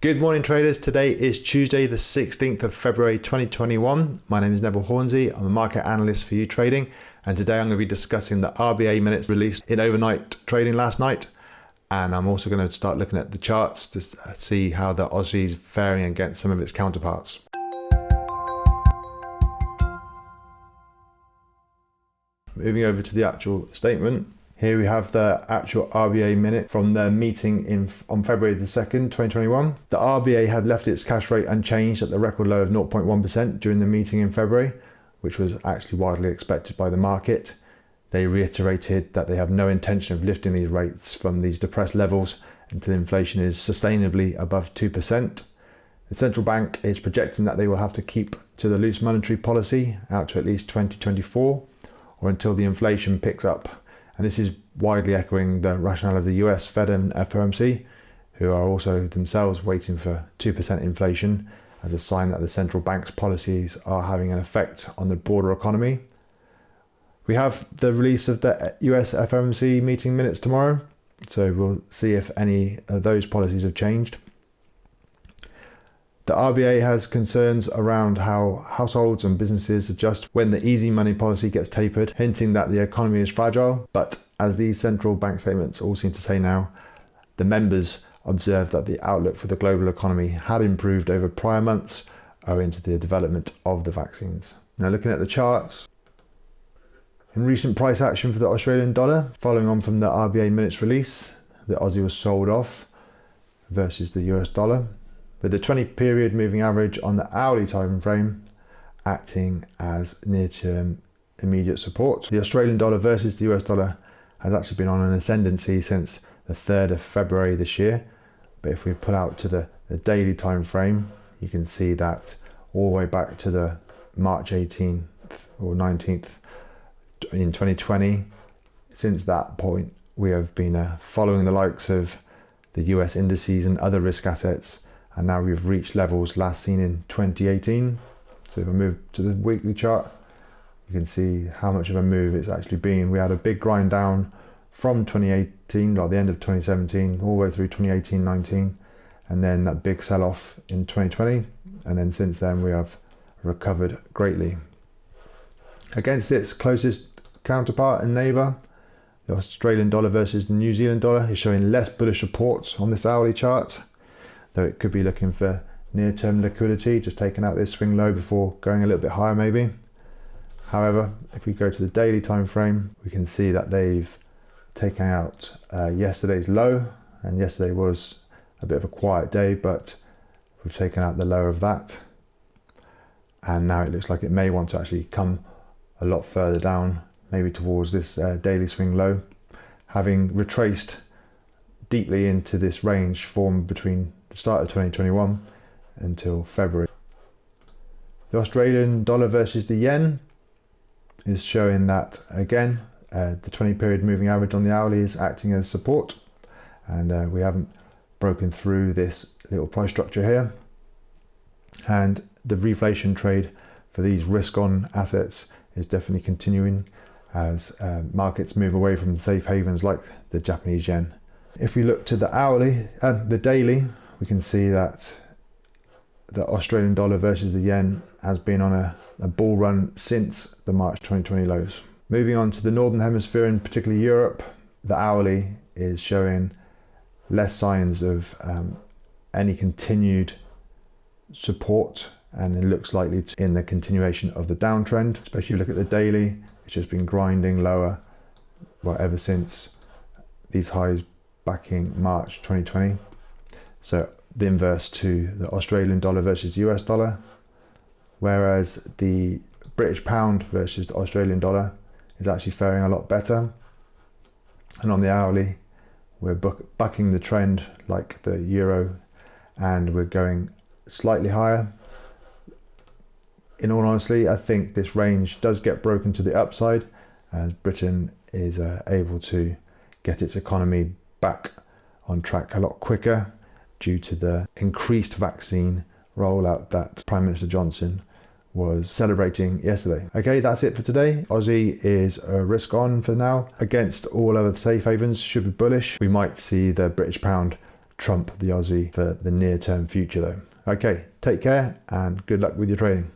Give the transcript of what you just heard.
Good morning traders, today is Tuesday the 16th of February 2021. My name is Neville Hornsey, I'm a market analyst for YouTrading, and today I'm going to be discussing the RBA minutes released in overnight trading last night, and I'm also going to start looking at the charts to see how the Aussie is faring against some of its counterparts. Moving over to the actual statement. Here we have the actual RBA minute from the meeting on February the 2nd, 2021. The RBA had left its cash rate unchanged at the record low of 0.1% during the meeting in February, which was actually widely expected by the market. They reiterated that they have no intention of lifting these rates from these depressed levels until inflation is sustainably above 2%. The central bank is projecting that they will have to keep to the loose monetary policy out to at least 2024 or until the inflation picks up. And this is widely echoing the rationale of the US Fed and FOMC, who are also themselves waiting for 2% inflation as a sign that the central bank's policies are having an effect on the broader economy. We have the release of the US FOMC meeting minutes tomorrow, so we'll see if any of those policies have changed. The RBA has concerns around how households and businesses adjust when the easy money policy gets tapered, hinting that the economy is fragile. But as these central bank statements all seem to say now, the members observed that the outlook for the global economy had improved over prior months owing to the development of the vaccines. Now looking at the charts, in recent price action for the Australian dollar, following on from the RBA minutes release, the Aussie was sold off versus the US dollar, with the 20 period moving average on the hourly time frame acting as near-term immediate support. The Australian dollar versus the US dollar has actually been on an ascendancy since the 3rd of February this year, but if we pull out to the daily time frame, you can see that all the way back to the March 18th or 19th in 2020. Since that point, we have been following the likes of the US indices and other risk assets, and now we've reached levels last seen in 2018. So if I move to the weekly chart, you can see how much of a move it's actually been. We had a big grind down from 2018, or the end of 2017, all the way through 2018-19, and then that big sell-off in 2020, and then since then we have recovered greatly. Against its closest counterpart and neighbour, the Australian dollar versus the New Zealand dollar is showing less bullish reports on this hourly chart, though it could be looking for near-term liquidity, just taking out this swing low before going a little bit higher maybe. However, if we go to the daily time frame, we can see that they've taken out yesterday's low, and yesterday was a bit of a quiet day, but we've taken out the low of that, and now it looks like it may want to actually come a lot further down, maybe towards this daily swing low, having retraced deeply into this range formed between the start of 2021 until February. The Australian dollar versus the yen is showing that again the 20 period moving average on the hourly is acting as support, and we haven't broken through this little price structure here, and the reflation trade for these risk on assets is definitely continuing as markets move away from safe havens like the Japanese yen. If we look to the daily, we can see that the Australian dollar versus the yen has been on a bull run since the March 2020 lows. Moving on to the Northern Hemisphere, and particularly Europe, the hourly is showing less signs of any continued support, and it looks likely it's in the continuation of the downtrend. Especially if you look at the daily, it's just been grinding lower ever since these highs back in March 2020. So the inverse to the Australian dollar versus US dollar, whereas the British pound versus the Australian dollar is actually faring a lot better. And on the hourly, we're bucking the trend like the euro, and we're going slightly higher. In all honesty, I think this range does get broken to the upside as Britain is able to get its economy back on track a lot quicker due to the increased vaccine rollout that Prime Minister Johnson was celebrating yesterday. Okay, that's it for today. Aussie is a risk on for now. Against all other safe havens, should be bullish. We might see the British pound trump the Aussie for the near-term future though. Okay, take care and good luck with your trading.